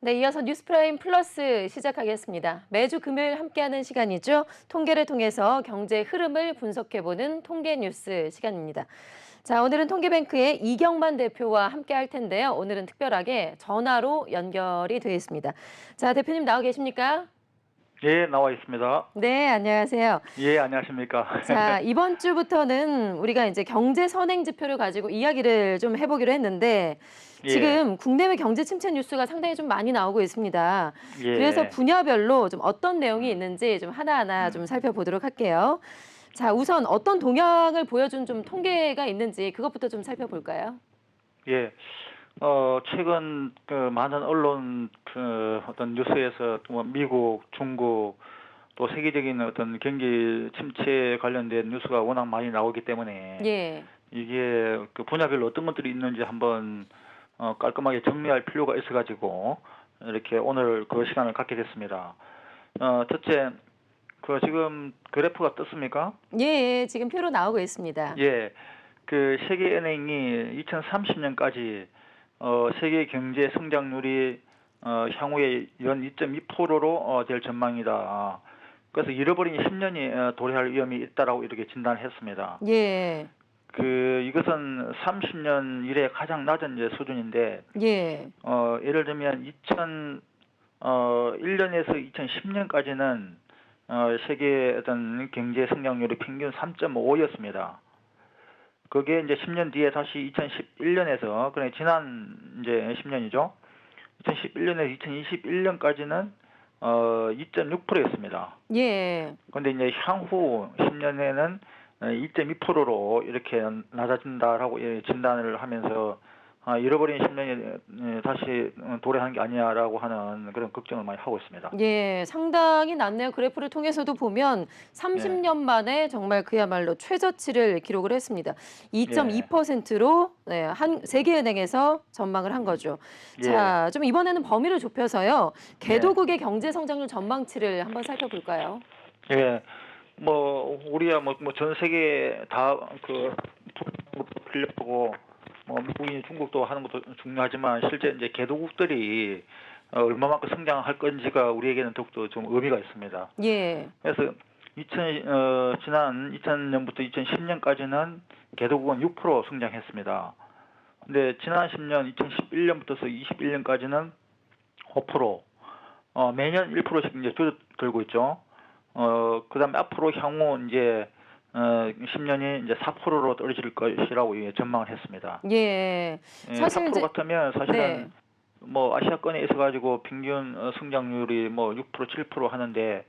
네, 이어서 뉴스프라임 플러스 시작하겠습니다. 매주 금요일 함께하는 시간이죠. 통계를 통해서 경제 흐름을 분석해보는 통계 뉴스 시간입니다. 자, 오늘은 통계뱅크의 이경만 대표와 함께할 텐데요. 오늘은 특별하게 전화로 연결이 되어 있습니다. 자, 대표님 나와 계십니까? 예, 나와 있습니다. 네, 안녕하세요. 예, 안녕하십니까. 자, 이번 주부터는 우리가 이제 경제 선행 지표를 가지고 이야기를 좀 해보기로 했는데 예, 지금 국내외 경제 침체 뉴스가 상당히 좀 많이 나오고 있습니다. 그래서 예, 분야별로 좀 어떤 내용이 음, 있는지 좀 하나하나 좀 음, 살펴보도록 할게요. 자, 우선 어떤 동향을 보여준 좀 통계가 있는지 그것부터 좀 살펴볼까요? 예. 최근 그 많은 언론 그 어떤 뉴스에서 뭐 미국, 중국 또 세계적인 어떤 경기 침체 관련된 뉴스가 워낙 많이 나오기 때문에 예. 이게 그 분야별로 어떤 것들이 있는지 한번 깔끔하게 정리할 필요가 있어가지고 이렇게 오늘 그 시간을 갖게 됐습니다. 첫째, 그 지금 그래프가 떴습니까? 예, 예, 지금 표로 나오고 있습니다. 예. 그 세계은행이 2030년까지 세계 경제 성장률이 향후에 연 2.2%로 될 전망이다. 그래서 잃어버린 10년이 도래할 위험이 있다라고 이렇게 진단했습니다. 예, 이것은 30년 이래 가장 낮은 이제 수준인데 예, 예를 들면 2001년에서 2010년까지는 세계 어떤 경제 성장률이 평균 3.5였습니다. 그게 이제 10년 뒤에 다시 2011년에서, 그래 지난 이제 10년이죠. 2011년에서 2021년까지는 2.6%였습니다. 예. 그런데 이제 향후 10년에는 2.2%로 이렇게 낮아진다라고 진단을 하면서 잃어버린 10년이 다시 도래하는 게 아니냐라고 하는 그런 걱정을 많이 하고 있습니다. 예, 상당히 낮네요. 그래프를 통해서도 보면 예, 30년 만에 정말 그야말로 최저치를 기록을 했습니다. 예, 2.2%로 네, 세계은행에서 전망을 한 거죠. 예, 자, 좀 이번에는 범위를 좁혀서요. 예, 개도국의 경제 성장률 전망치를 한번 살펴볼까요? 예. 뭐 우리야 뭐 전 세계 다그 풀려고 뭐 미국이 중국도 하는 것도 중요하지만 실제 이제 개도국들이 얼마만큼 성장할 건지가 우리에게는 더욱더 좀 의미가 있습니다. 예, 그래서 지난 2000년부터 2010년까지는 개도국은 6% 성장했습니다. 근데 지난 10년 2011년부터서 21년까지는 5%, 매년 1%씩 이제 줄어들고 있죠. 그다음에 앞으로 향후 이제 10년이 이제 4%로 떨어질 것이라고 전망을 했습니다. 예. 예, 사실 4% 이제 같으면 사실은 네. 뭐 아시아권에 있어가지고 평균 성장률이 뭐 6%, 7% 하는데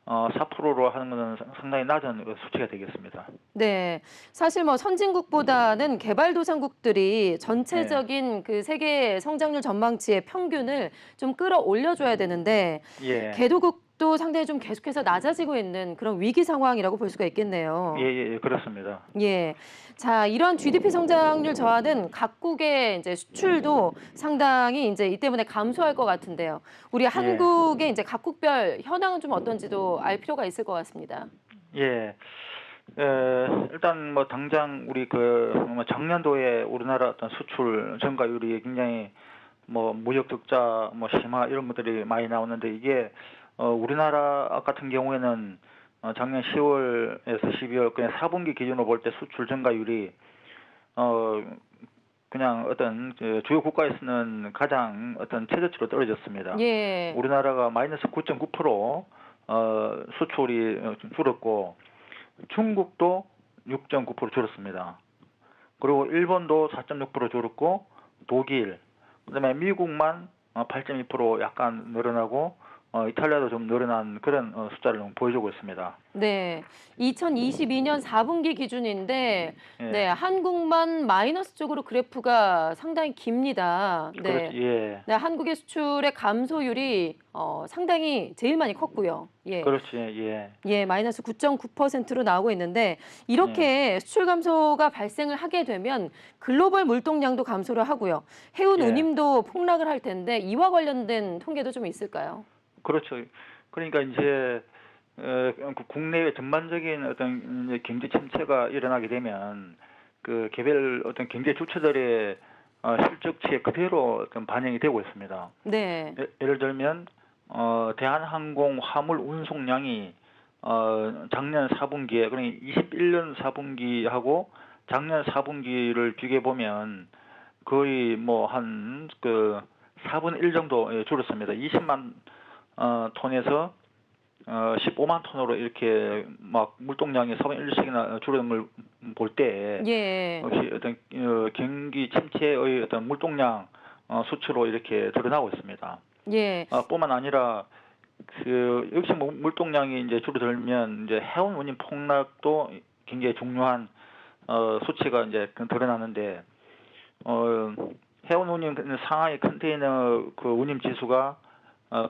4%로 하는 것은 상당히 낮은 수치가 되겠습니다. 네. 사실 뭐 선진국보다는 개발도상국들이 예, 전체적인 그 세계 성장률 전망치의 평균을 좀 끌어올려 줘야 되는데 예, 개도국도 상당히 좀 계속해서 낮아지고 있는 그런 위기 상황이라고 볼 수가 예, 있겠네요. 예, 예, 그렇습니다. 예. 자, 이런 GDP 성장률 저하는 각국의 이제 수출도 상당히 이제 이 때문에 감소할 것 같은데요. 우리 예, 한국의 이제 각국별 현황은 좀 어떤지도 알 필요가 있을 것 같습니다. 예. 일단 뭐 당장 우리 뭐 작년도에 우리나라 어떤 수출 증가율이 굉장히 뭐 무역 적자 뭐 심화 이런 것들이 많이 나오는데 이게 우리나라 같은 경우에는 작년 10월에서 12월 그냥 4분기 기준으로 볼 때 수출 증가율이 어 그냥 어떤 주요 국가에서는 가장 어떤 최저치로 떨어졌습니다. 예. 우리나라가 마이너스 9.9% 수출이 좀 줄었고 중국도 6.9% 줄었습니다. 그리고 일본도 4.6% 줄었고 독일, 그다음에 미국만 8.2% 약간 늘어나고 이탈리아도 좀 늘어난 그런 숫자를 보여주고 있습니다. 네. 2022년 4분기 기준인데 네, 예, 한국만 마이너스 쪽으로 그래프가 상당히 깁니다. 그렇지, 네. 예, 네, 한국의 수출의 감소율이 상당히 제일 많이 컸고요. 예. 그렇지, 예, 예, 마이너스 9.9%로 나오고 있는데 예, 이렇게 수출 감소가 발생을 하게 되면 글로벌 물동량도 감소를 하고요. 해운 예, 운임도 폭락을 할 텐데 이와 관련된 통계도 좀 있을까요? 그렇죠. 그러니까 이제 국내의 전반적인 어떤 이제 경제 침체가 일어나게 되면 그 개별 어떤 경제 주체들의 실적치에 그대로 좀 반영이 되고 있습니다. 네. 예를 들면 대한항공 화물 운송량이 작년 4분기에 그러니까 21년 4분기하고 작년 4분기를 비교해 보면 거의 뭐 한 그 4분의 1 정도 줄었습니다. 20만 톤에서 15만 톤으로 이렇게 막 물동량이 4분의 1씩이나 줄은 걸 볼 때 예. 역시 어떤 경기 침체의 어떤 물동량 수치로 이렇게 드러나고 있습니다. 예. 뿐만 아니라 그 역시 뭐 물동량이 이제 줄어들면 이제 해운 운임 폭락도 굉장히 중요한 수치가 이제 드러나는데 해운 운임 상하이 컨테이너 그 운임 지수가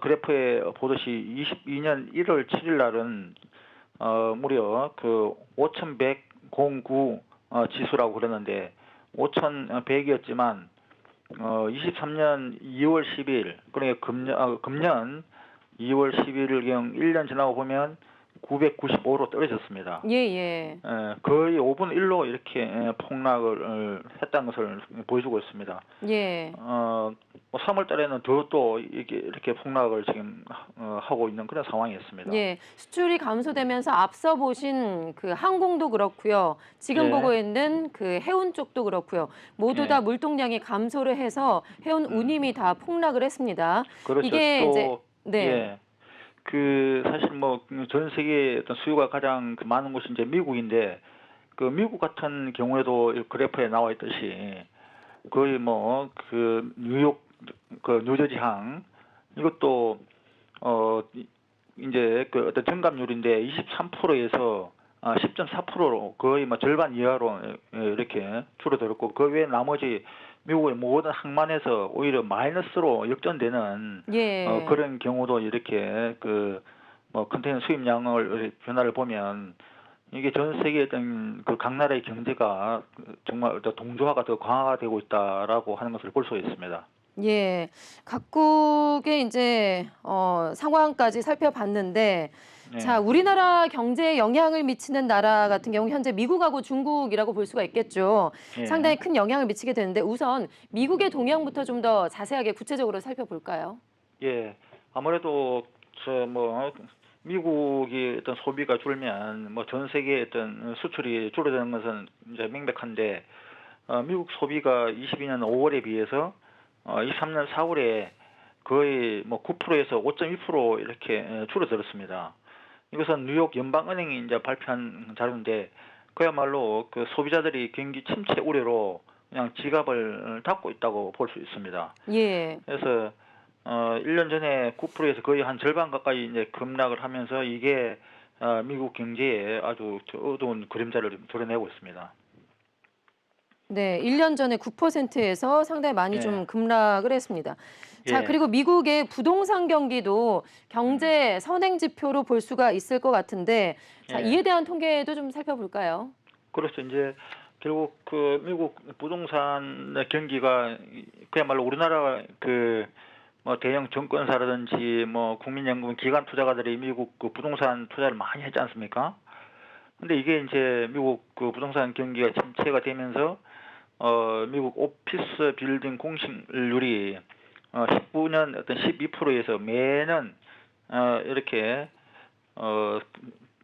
그래프에 보듯이 22년 1월 7일 날은 무려 그 5,109 지수라고 그러는데 5,100이었지만 23년 2월 10일 그러니까 금년 2월 11일경 1년 지나고 보면 995로 떨어졌습니다. 예. 거의 5분의 1로 이렇게 폭락을 했다는 것을 보여주고 있습니다. 예. 3월 달에는 더 또 이렇게 폭락을 지금 하고 있는 그런 상황이었습니다. 예. 수출이 감소되면서 앞서 보신 그 항공도 그렇고요. 지금 예. 보고 있는 그 해운 쪽도 그렇고요. 모두 예. 다 물동량이 감소를 해서 해운 운임이 다 폭락을 했습니다. 그렇죠. 이게 또 이제 네. 예. 그 사실 뭐 전 세계 어떤 수요가 가장 많은 곳이 이제 미국인데 그 미국 같은 경우에도 이 그래프에 나와 있듯이 거의 뭐 그 뉴욕 그 뉴저지항 이것도 이제 그 어떤 증감률인데 23%에서 10.4%로 거의 뭐 절반 이하로 이렇게 줄어들었고 그 외에 나머지 미국의 모든 항만에서 오히려 마이너스로 역전되는 예. 그런 경우도 이렇게 그 뭐 컨테이너 수입량을 변화를 보면 이게 전 세계 어떤 그 각 나라의 경제가 정말 동조화가 더 강화가 되고 있다라고 하는 것을 볼 수 있습니다. 예. 각국의 이제 상황까지 살펴봤는데 네. 자, 우리나라 경제에 영향을 미치는 나라 같은 경우 현재 미국하고 중국이라고 볼 수가 있겠죠. 예. 상당히 큰 영향을 미치게 되는데 우선 미국의 동향부터 좀 더 자세하게 구체적으로 살펴볼까요? 예. 아무래도 뭐 미국이 어떤 소비가 줄면 뭐 전 세계의 어떤 수출이 줄어드는 것은 이제 명백한데 미국 소비가 22년 5월에 비해서 23년 4월에 거의 뭐 9%에서 5.2% 이렇게 줄어들었습니다. 이것은 뉴욕 연방은행이 이제 발표한 자료인데 그야말로 그 소비자들이 경기 침체 우려로 그냥 지갑을 닫고 있다고 볼 수 있습니다. 예. 그래서 1년 전에 9%에서 거의 한 절반 가까이 이제 급락을 하면서 이게 미국 경제에 아주 어두운 그림자를 좀 드러내고 있습니다. 네, 1년 전에 9%에서 상당히 많이 예. 좀 급락을 했습니다. 자, 예. 그리고 미국의 부동산 경기도 경제 선행 지표로 볼 수가 있을 것 같은데 자, 예. 이에 대한 통계도 좀 살펴볼까요? 그렇죠. 이제 결국 그 미국 부동산 경기가 그야말로 우리나라 그 뭐 대형 증권사라든지 뭐 국민연금 기관 투자가들이 미국 그 부동산 투자를 많이 했지 않습니까? 근데 이게 이제 미국 그 부동산 경기가 침체가 되면서 미국 오피스 빌딩 공실률이 19년 어떤 12%에서 매년 이렇게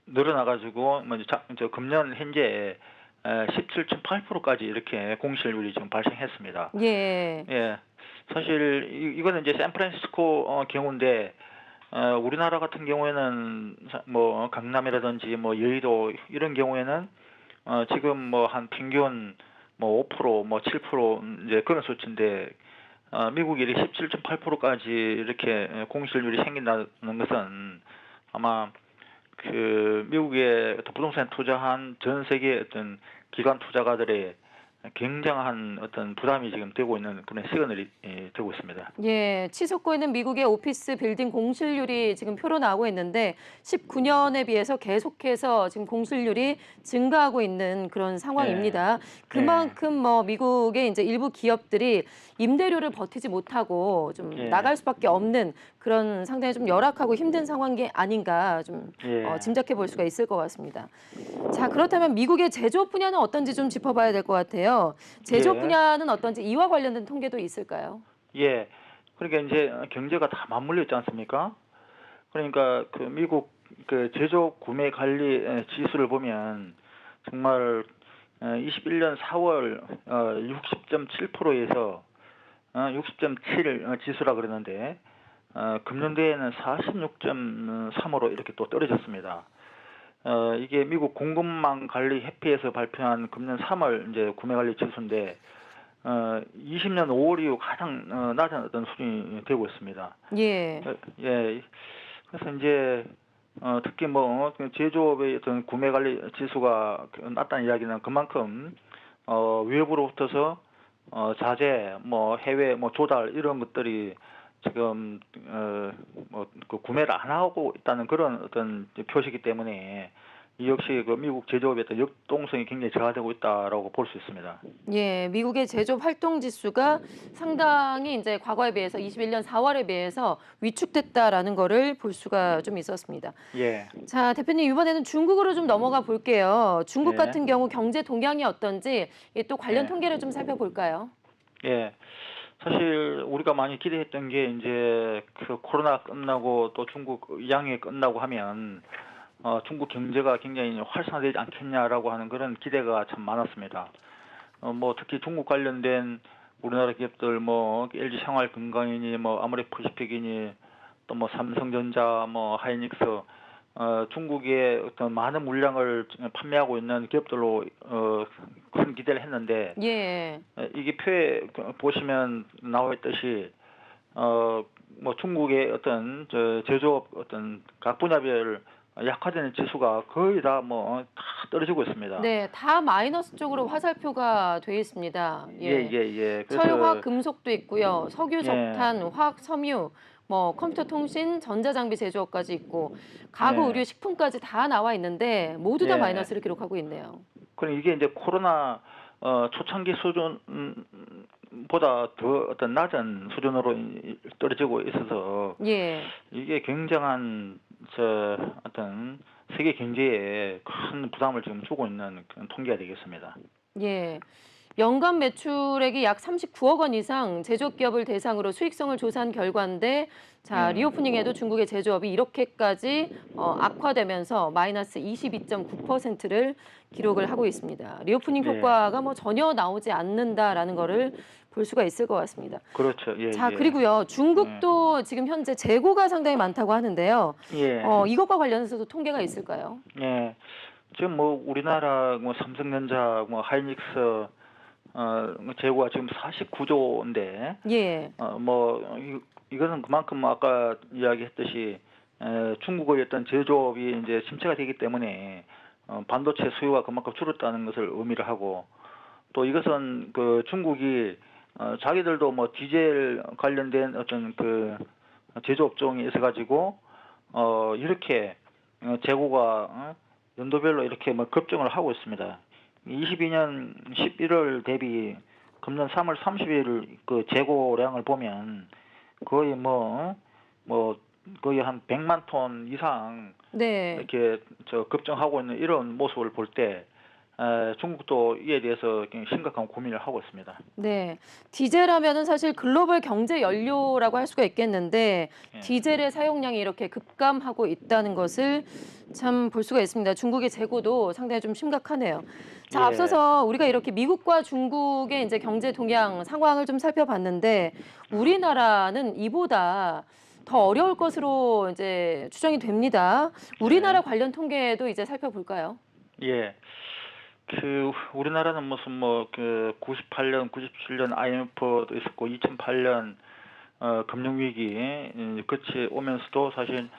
늘어나가지고 뭐 저 금년 현재 17.8%까지 이렇게 공실률이 지금 발생했습니다. 예. 예, 사실 이거는 이제 샌프란시스코 경우인데 우리나라 같은 경우에는 뭐 강남이라든지 뭐 여의도 이런 경우에는 지금 뭐 한 평균 뭐 5%, 뭐 7% 이제 그런 수치인데 미국이 17.8%까지 이렇게 공실률이 생긴다는 것은 아마 그 미국의 부동산 투자한 전 세계 어떤 기관 투자가들의 굉장한 어떤 부담이 지금 되고 있는 그런 시그널이 되고 있습니다. 예, 치솟고 있는 미국의 오피스 빌딩 공실률이 지금 표로 나오고 있는데 19년에 비해서 계속해서 지금 공실률이 증가하고 있는 그런 상황입니다. 그만큼 뭐 미국의 이제 일부 기업들이 임대료를 버티지 못하고 좀 예. 나갈 수밖에 없는 그런 상당히 좀 열악하고 힘든 상황이 아닌가 좀 예. 짐작해 볼 수가 있을 것 같습니다. 자, 그렇다면 미국의 제조업 분야는 어떤지 좀 짚어봐야 될 것 같아요. 있는데요. 제조업 예. 분야는 어떤지 이와 관련된 통계도 있을까요? 예. 그러니까 이제 경제가 다 맞물려 있지 않습니까? 그러니까 그 미국 그 제조업 구매 관리 지수를 보면 정말 21년 4월 60.7%에서 60.7 지수라 그러는데 금년도에는 46.3으로 이렇게 또 떨어졌습니다. 이게 미국 공급망 관리 협회에서 발표한 금년 3월 이제 구매 관리 지수인데 20년 5월 이후 가장 낮은 어떤 수준이 되고 있습니다. 예. 예. 그래서 이제 특히 뭐 제조업의 어떤 구매 관리 지수가 낮다는 이야기는 그만큼 외부로부터서 자재, 뭐 해외 뭐 조달 이런 것들이 지금 뭐 그 구매를 안 하고 있다는 그런 어떤 표시이기 때문에 이 역시 그 미국 제조업의 어떤 역동성이 굉장히 저하되고 있다라고 볼 수 있습니다. 예, 미국의 제조업 활동 지수가 상당히 이제 과거에 비해서 21년 4월에 비해서 위축됐다라는 거를 볼 수가 좀 있었습니다. 예, 자, 대표님 이번에는 중국으로 좀 넘어가 볼게요. 중국 예, 같은 경우 경제 동향이 어떤지 또 관련 예, 통계를 좀 살펴볼까요? 예. 사실 우리가 많이 기대했던 게 이제 그 코로나 끝나고 또 중국 양이 끝나고 하면 중국 경제가 굉장히 활성화되지 않겠냐라고 하는 그런 기대가 참 많았습니다. 뭐 특히 중국 관련된 우리나라 기업들 뭐 LG 생활건강이니 뭐 아모레퍼시픽이니 또 뭐 삼성전자 뭐 하이닉스 중국의 어떤 많은 물량을 판매하고 있는 기업들로 큰 기대를 했는데 예. 이게 표에 보시면 나와 있듯이 뭐 중국의 어떤 제조업 어떤 각 분야별 약화되는 지수가 거의 다 뭐 다 떨어지고 있습니다. 네, 다 마이너스 쪽으로 화살표가 돼 있습니다. 예, 예. 예, 예. 철화, 그래서 금속도 있고요. 석유, 예, 석탄, 화학, 섬유, 뭐 컴퓨터 통신, 전자장비 제조업까지 있고 가구, 예, 의류, 식품까지 다 나와 있는데 모두 다 예. 마이너스를 기록하고 있네요. 그럼 이게 이제 코로나 초창기 수준보다 더 어떤 낮은 수준으로 떨어지고 있어서 예. 이게 굉장한 어떤 세계 경제에 큰 부담을 지금 주고 있는 그런 통계가 되겠습니다. 예. 연간 매출액이 약 39억 원 이상 제조업 기업을 대상으로 수익성을 조사한 결과인데 자, 예, 리오프닝에도 중국의 제조업이 이렇게까지 악화되면서 마이너스 22.9%를 기록을 하고 있습니다. 리오프닝 예, 효과가 뭐 전혀 나오지 않는다라는 거를 볼 수가 있을 것 같습니다. 그렇죠. 예, 자, 예, 그리고요. 예, 중국도 지금 현재 재고가 상당히 많다고 하는데요. 예, 이것과 관련해서도 통계가 있을까요? 예. 지금 뭐 우리나라 뭐 삼성전자, 뭐 하이닉스 재고가 지금 49조인데 예. 이거는 그만큼 뭐 아까 이야기했듯이 중국의 어떤 제조업이 이제 침체가 되기 때문에 반도체 수요가 그만큼 줄었다는 것을 의미를 하고 또 이것은 그 중국이 자기들도 뭐 디젤 관련된 어떤 그 제조 업종이 있어 가지고 이렇게 재고가 연도별로 이렇게 뭐 급증을 하고 있습니다. 22년 11월 대비 금년 3월 30일 그 재고량을 보면 거의 뭐 거의 한 100만 톤 이상 네. 이렇게 급증하고 있는 이런 모습을 볼 때 중국도 이에 대해서 굉장히 심각한 고민을 하고 있습니다. 네. 디젤 하면은 사실 글로벌 경제 연료라고 할 수가 있겠는데 예, 디젤의 사용량이 이렇게 급감하고 있다는 것을 참 볼 수가 있습니다. 중국의 재고도 상당히 좀 심각하네요. 자, 예, 앞서서 우리가 이렇게 미국과 중국의 이제 경제 동향 상황을 좀 살펴봤는데 우리나라는 이보다 더 어려울 것으로 이제 추정이 됩니다. 우리나라 예, 관련 통계도 이제 살펴볼까요? 예. 그 우리나라는 무슨 뭐 그 98년, 97년 IMF도 있었고 2008년 금융위기 끝이 오면서도 사실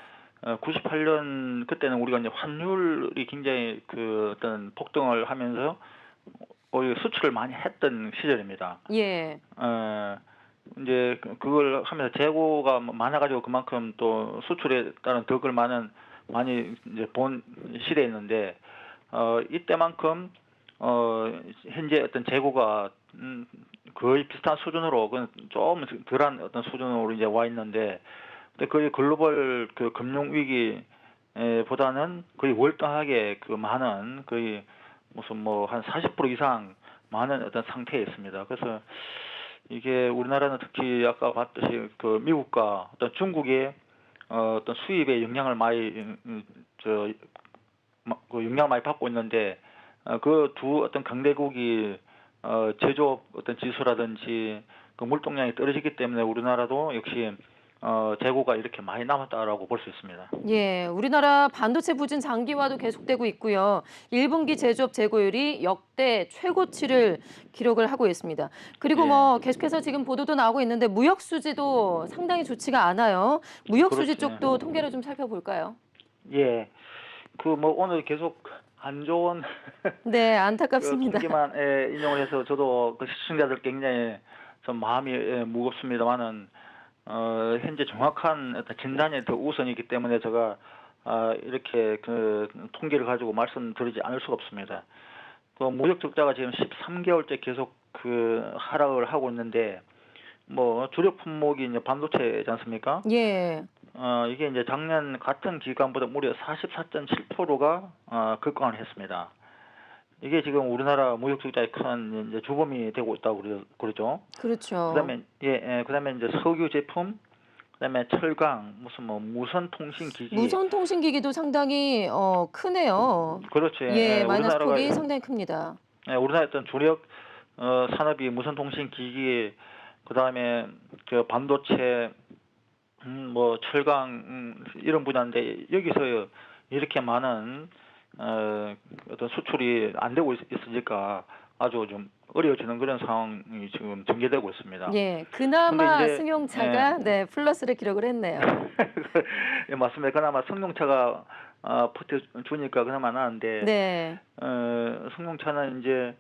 98년 그때는 우리가 이제 환율이 굉장히 그 어떤 폭등을 하면서 오히려 수출을 많이 했던 시절입니다. 예. 이제 그걸 하면서 재고가 많아가지고 그만큼 또 수출에 따른 덕을 많이 이제 본 시대였는데 이때만큼 현재 어떤 재고가 거의 비슷한 수준으로 좀 덜한 어떤 수준으로 이제 와 있는데 근데 거의 글로벌 그 금융 위기 보다는 거의 월등하게 그 많은 거의 무슨 뭐 한 40% 이상 많은 어떤 상태에 있습니다. 그래서 이게 우리나라는 특히 아까 봤듯이 그 미국과 어떤 중국의 어떤 수입에 영향을 많이 그 영향을 많이 받고 있는데 그 두 어떤 강대국이 제조업 어떤 지수라든지 그 물동량이 떨어지기 때문에 우리나라도 역시 재고가 이렇게 많이 남았다라고 볼 수 있습니다. 예, 우리나라 반도체 부진 장기화도 계속되고 있고요. 1분기 제조업 재고율이 역대 최고치를 기록을 하고 있습니다. 그리고 예, 뭐 계속해서 지금 보도도 나오고 있는데 무역 수지도 상당히 좋지가 않아요. 무역 수지 그렇죠. 쪽도 통계를 좀 살펴볼까요? 예, 그 뭐 오늘 계속 안 좋은 네, 그 안타깝습니다. 통계만 인용을 해서 저도 그 시청자들 굉장히 좀 마음이 무겁습니다만은 현재 정확한 어떤 진단이 더 우선이기 때문에 제가 이렇게 그 통계를 가지고 말씀드리지 않을 수가 없습니다. 그 무역 적자가 지금 13개월째 계속 그 하락을 하고 있는데 뭐 주력 품목이 이제 반도체지 않습니까? 예, 이게 이제 작년 같은 기간보다 무려 44.7%가 급감을 했습니다. 이게 지금 우리나라 무역 적자의 큰 이제 주범이 되고 있다고 그러죠. 그렇죠. 그다음에 그다음에 이제 석유 제품, 그다음에 철강, 무슨 뭐 무선 통신 기기. 무선 통신기기도 상당히 크네요. 그렇죠. 예, 마이너스 우리나라가 폭이 상당히 큽니다. 우리나라 어떤 주력 산업이 무선 통신 기기, 그다음에 그 반도체, 뭐 철강, 이런 분야인데 여기서 이렇게 많은 어떤 수출이 안 되고 있으니까 아주 좀 어려워지는 그런 상황이 지금 전개되고 있습니다. 예, 근데 그나마 이제 승용차가 네, 플러스를 기록을 했네요. 예, 맞습니다. 그나마 승용차가 버텨주니까 그나마 나은데 네. 승용차는 이제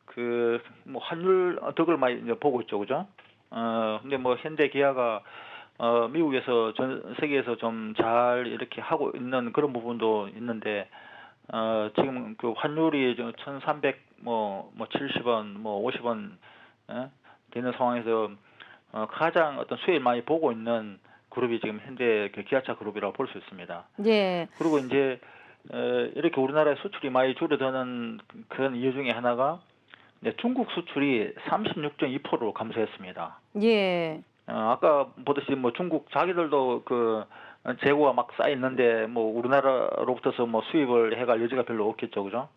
그 뭐 환율 덕을 많이 이제 보고 있죠, 그죠? 근데 뭐 현대 기아가 미국에서 전 세계에서 좀 잘 이렇게 하고 있는 그런 부분도 있는데 지금 그 환율이 1,300 뭐 70원 뭐 50원 되는 상황에서 가장 어떤 수혜를 많이 보고 있는 그룹이 지금 현대 그 기아차 그룹이라고 볼 수 있습니다. 예. 그리고 이제 이렇게 우리나라의 수출이 많이 줄어드는 그런 이유 중에 하나가 이제 중국 수출이 36.2%로 감소했습니다. 예. 아까 보듯이 뭐 중국 자기들도 그 재고가 막 쌓여 있는데 뭐 우리나라로부터서 뭐 수입을 해갈 여지가 별로 없겠죠, 그죠?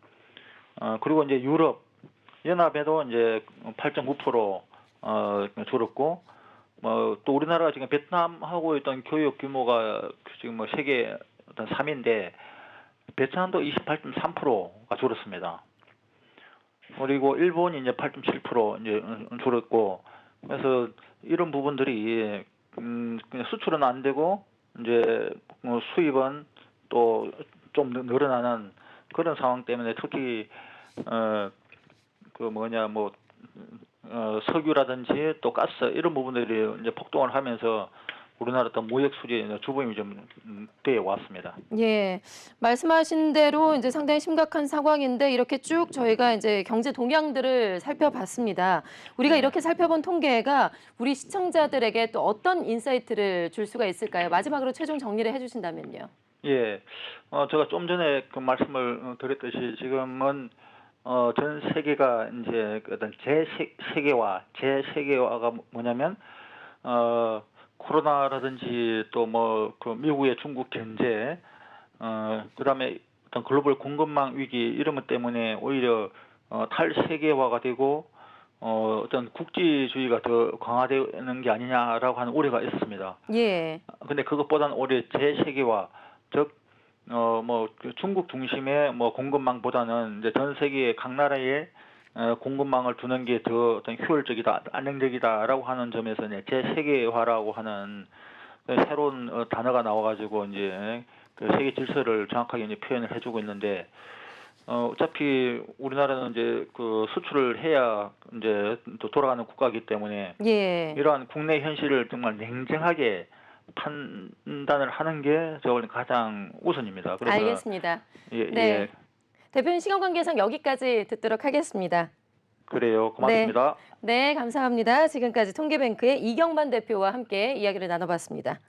그리고 이제 유럽 연합에도 이제 8.9% 줄었고, 뭐 또 우리나라가 지금 베트남하고 있던 교역 규모가 지금 뭐 세계 어떤 3위인데 베트남도 28.3%가 줄었습니다. 그리고 일본이 이제 8.7% 이제 줄었고, 그래서 이런 부분들이 그냥 수출은 안 되고 이제 수입은 또 좀 늘어나는 그런 상황 때문에 특히 그 뭐냐 뭐 석유라든지 또 가스 이런 부분들이 이제 폭등을 하면서 우리나라 어떤 무역 수지 주범이 좀 되어 왔습니다. 예. 말씀하신 대로 이제 상당히 심각한 상황인데 이렇게 쭉 저희가 이제 경제 동향들을 살펴봤습니다. 우리가 네. 이렇게 살펴본 통계가 우리 시청자들에게 또 어떤 인사이트를 줄 수가 있을까요? 마지막으로 최종 정리를 해 주신다면요. 예, 제가 좀 전에 그 말씀을 드렸듯이 지금은 전 세계가 이제 그 어떤 재세계화가 뭐냐면 코로나라든지 또 뭐 그 미국의 중국 견제, 그다음에 어떤 글로벌 공급망 위기 이런 것 때문에 오히려 탈세계화가 되고 어떤 국지주의가 더 강화되는 게 아니냐라고 하는 우려가 있었습니다. 예. 근데 그것보다는 오히려 재세계화, 즉 뭐 중국 중심의 뭐 공급망보다는 이제 전 세계 각 나라에 공급망을 두는 게 더 어떤 효율적이다, 안정적이다라고 하는 점에서 이제 재세계화라고 하는 그 새로운 단어가 나와가지고 이제 그 세계 질서를 정확하게 이제 표현을 해주고 있는데 어차피 우리나라는 이제 그 수출을 해야 이제 또 돌아가는 국가이기 때문에 예. 이러한 국내 현실을 정말 냉정하게 판단을 하는 게 저는 가장 우선입니다. 그래서 알겠습니다. 예, 네. 예, 대표님 시간 관계상 여기까지 듣도록 하겠습니다. 그래요. 네. 고맙습니다. 네, 감사합니다. 지금까지 통계뱅크의 이경만 대표와 함께 이야기를 나눠봤습니다.